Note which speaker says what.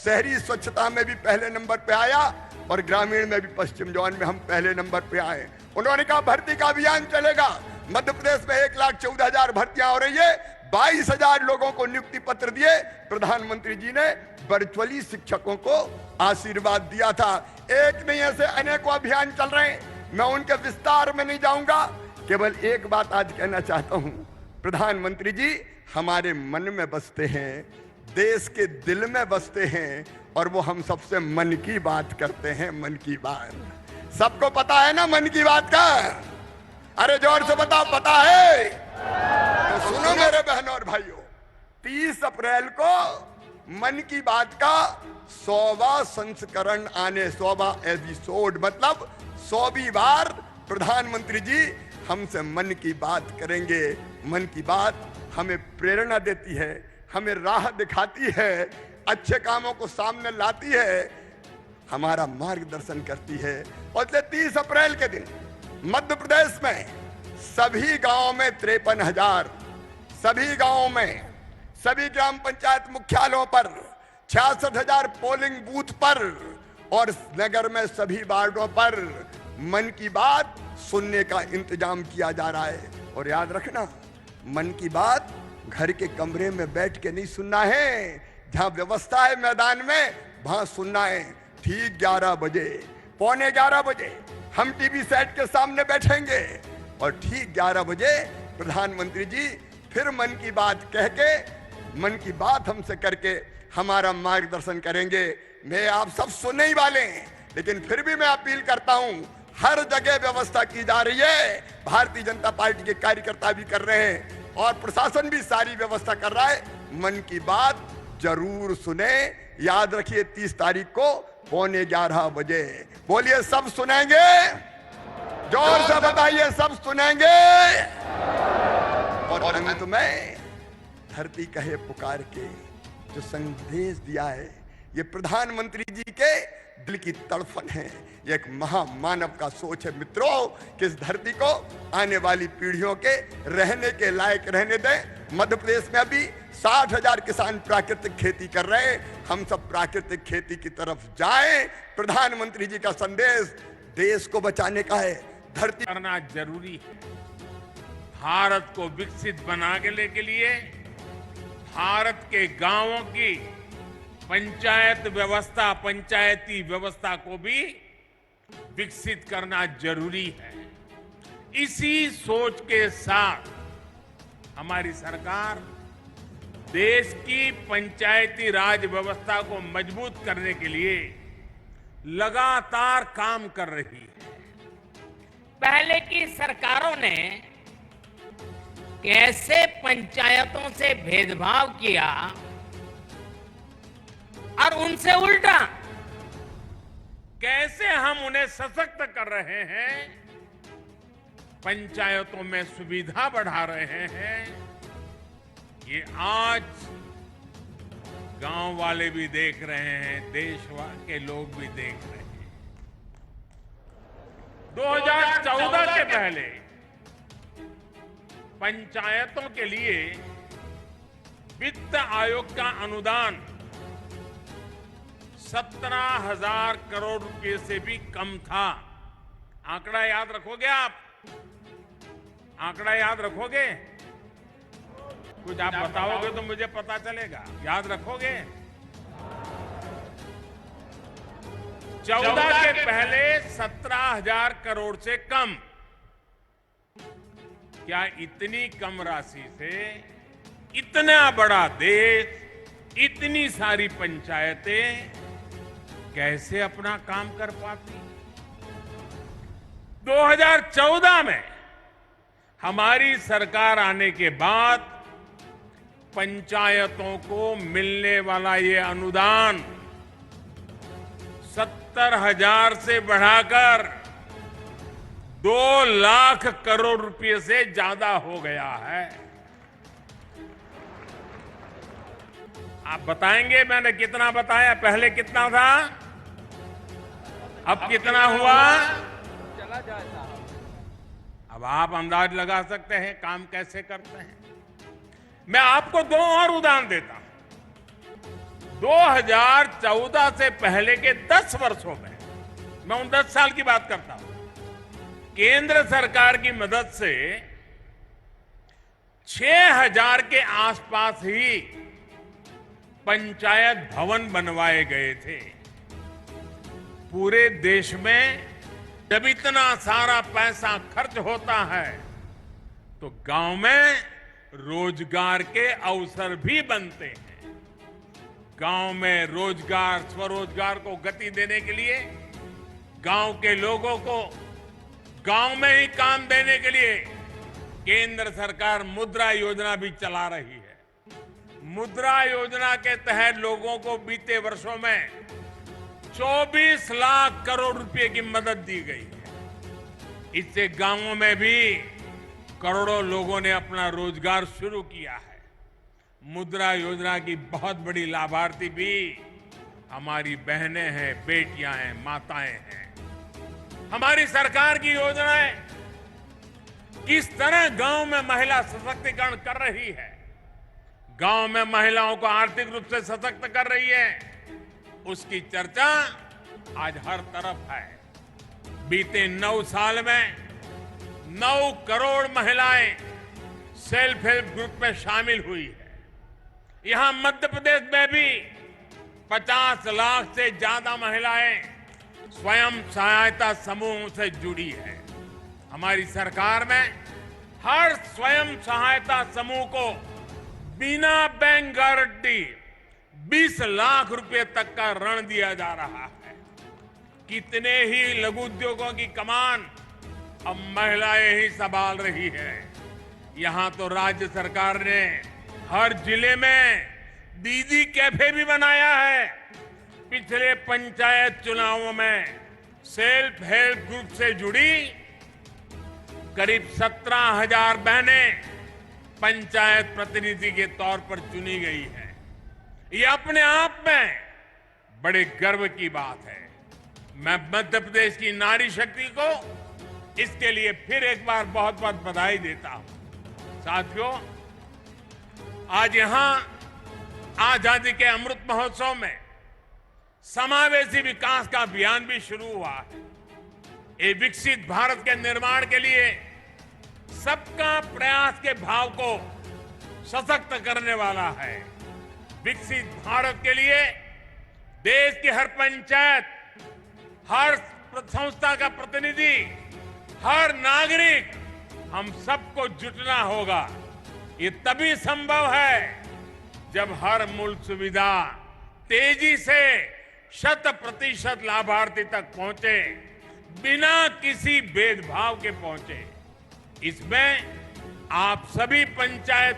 Speaker 1: शहरी स्वच्छता में भी पहले नंबर पे आया और ग्रामीण में भी पश्चिम जोन में हम पहले नंबर पे आए। उन्होंने कहा भर्ती का अभियान चलेगा। मध्य प्रदेश में 1,14,000 भर्तियां हो रही है, 22,000 लोगों को नियुक्ति पत्र दिए। प्रधानमंत्री जी ने वर्चुअली शिक्षकों को आशीर्वाद दिया था। एक नहीं, ऐसे अनेकों अभियान चल रहे हैं, मैं उनके विस्तार में नहीं जाऊंगा। केवल एक बात आज कहना चाहता हूं, प्रधानमंत्री जी हमारे मन में बसते हैं, देश के दिल में बसते हैं और वो हम सबसे मन की बात करते हैं। मन की बात सबको पता है ना, मन की बात का? अरे जोर से बताओ, पता है? तो सुनो मेरे बहनों और भाइयों, 30 अप्रैल को मन की बात का 100वां संस्करण आने, 100वां एपिसोड मतलब 100वीं बार प्रधानमंत्री जी हमसे मन की बात करेंगे। मन की बात हमें प्रेरणा देती है, हमें राह दिखाती है, अच्छे कामों को सामने लाती है, हमारा मार्गदर्शन करती है। और 30 अप्रैल के दिन मध्य प्रदेश में सभी गांवों में 53,000, सभी गांवों में, सभी ग्राम पंचायत मुख्यालयों पर 66,000 पोलिंग बूथ पर और नगर में सभी वार्डों पर मन की बात सुनने का इंतजाम किया जा रहा है। और याद रखना, मन की बात घर के कमरे में बैठ के नहीं सुनना है, जहां व्यवस्था है मैदान में वहां सुनना है। ठीक 11 बजे, पौने 11 बजे हम टीवी सेट के सामने बैठेंगे और ठीक 11 बजे प्रधानमंत्री जी फिर मन की बात कह के, मन की बात हमसे करके हमारा मार्गदर्शन करेंगे। मैं आप सब सुनने ही वाले हैं, लेकिन फिर भी मैं अपील करता हूं, हर जगह व्यवस्था की जा रही है, भारतीय जनता पार्टी के कार्यकर्ता भी कर रहे हैं और प्रशासन भी सारी व्यवस्था कर रहा है। मन की बात जरूर सुने। याद रखिए 30 तारीख को पौने 11 बजे। बोलिए, सब सुनेंगे? जोर से बताइए, सब सुनेंगे? और अंत में धरती कहे पुकार के जो संदेश दिया है, ये प्रधानमंत्री जी के दिल की तड़फन है, ये एक महामानव का सोच है मित्रों, कि इस धरती को आने वाली पीढ़ियों के रहने के लायक रहने दें। मध्य प्रदेश में अभी 60,000 किसान प्राकृतिक खेती कर रहे हैं, हम सब प्राकृतिक खेती की तरफ जाएं। प्रधानमंत्री जी का संदेश देश को बचाने का है, धरती
Speaker 2: करना जरूरी है। भारत को विकसित बनाने के लिए भारत के गांवों की पंचायत व्यवस्था, पंचायती व्यवस्था को भी विकसित करना जरूरी है। इसी सोच के साथ हमारी सरकार देश की पंचायती राज व्यवस्था को मजबूत करने के लिए लगातार काम कर रही है।
Speaker 3: पहले की सरकारों ने कैसे पंचायतों से भेदभाव किया और उनसे उल्टा
Speaker 2: कैसे हम उन्हें सशक्त कर रहे हैं, पंचायतों में सुविधा बढ़ा रहे हैं, ये आज गांव वाले भी देख रहे हैं, देश के लोग भी देख रहे हैं। 2014 के पहले पंचायतों के लिए वित्त आयोग का अनुदान 17,000 करोड़ रुपए से भी कम था। आंकड़ा याद रखोगे आप? आंकड़ा याद रखोगे? कुछ आप बताओगे तो मुझे पता चलेगा। याद रखोगे? 14 के पहले 17,000 करोड़ से कम। क्या इतनी कम राशि से इतना बड़ा देश, इतनी सारी पंचायतें कैसे अपना काम कर पाती? 2014 में हमारी सरकार आने के बाद पंचायतों को मिलने वाला ये अनुदान 70,000 से बढ़ाकर 2 लाख करोड़ रुपए से ज्यादा हो गया है। आप बताएंगे मैंने कितना बताया? पहले कितना था, अब कितना हुआ?
Speaker 4: चला जाए साहब।
Speaker 2: अब आप अंदाज लगा सकते हैं काम कैसे करते हैं। मैं आपको 2 और उदाहरण देता हूं। 2014 से पहले के 10 वर्षों में, मैं उन 10 साल की बात करता हूं, केंद्र सरकार की मदद से 6000 के आसपास ही पंचायत भवन बनवाए गए थे। पूरे देश में जब इतना सारा पैसा खर्च होता है तो गांव में रोजगार के अवसर भी बनते हैं। गांव में रोजगार, स्वरोजगार को गति देने के लिए, गांव के लोगों को गांव में ही काम देने के लिए केंद्र सरकार मुद्रा योजना भी चला रही है। मुद्रा योजना के तहत लोगों को बीते वर्षों में 24 लाख करोड़ रुपए की मदद दी गई है। इससे गांवों में भी करोड़ों लोगों ने अपना रोजगार शुरू किया है। मुद्रा योजना की बहुत बड़ी लाभार्थी भी हमारी बहनें हैं, बेटियां हैं, माताएं हैं। हमारी सरकार की योजनाएं किस तरह गांव में महिला सशक्तिकरण कर रही है, गांव में महिलाओं को आर्थिक रूप से सशक्त कर रही है, उसकी चर्चा आज हर तरफ है। बीते 9 साल में 9 करोड़ महिलाएं सेल्फ हेल्प ग्रुप में शामिल हुई है। यहां मध्य प्रदेश में भी 50 लाख से ज्यादा महिलाएं स्वयं सहायता समूहों से जुड़ी है। हमारी सरकार में हर स्वयं सहायता समूह को बिना बैंक गारंटी 20 लाख रुपए तक का ऋण दिया जा रहा है। कितने ही लघु उद्योगों की कमान अब महिलाएं ही संभाल रही है। यहां तो राज्य सरकार ने हर जिले में दीदी कैफे भी बनाया है। पिछले पंचायत चुनावों में सेल्फ हेल्प ग्रुप से जुड़ी करीब 17,000 बहनें पंचायत प्रतिनिधि के तौर पर चुनी गई है। ये अपने आप में बड़े गर्व की बात है। मैं मध्य प्रदेश की नारी शक्ति को इसके लिए फिर एक बार बहुत बहुत बधाई देता हूं। साथियों, आज यहां आजादी के अमृत महोत्सव में समावेशी विकास का अभियान भी शुरू हुआ है। ये विकसित भारत के निर्माण के लिए सबका प्रयास के भाव को सशक्त करने वाला है। विकसित भारत के लिए देश की हर पंचायत, हर संस्था का प्रतिनिधि, हर नागरिक, हम सबको जुटना होगा। ये तभी संभव है जब हर मूल सुविधा तेजी से 100% लाभार्थी तक पहुंचे, बिना किसी भेदभाव के पहुंचे। इसमें आप सभी पंचायत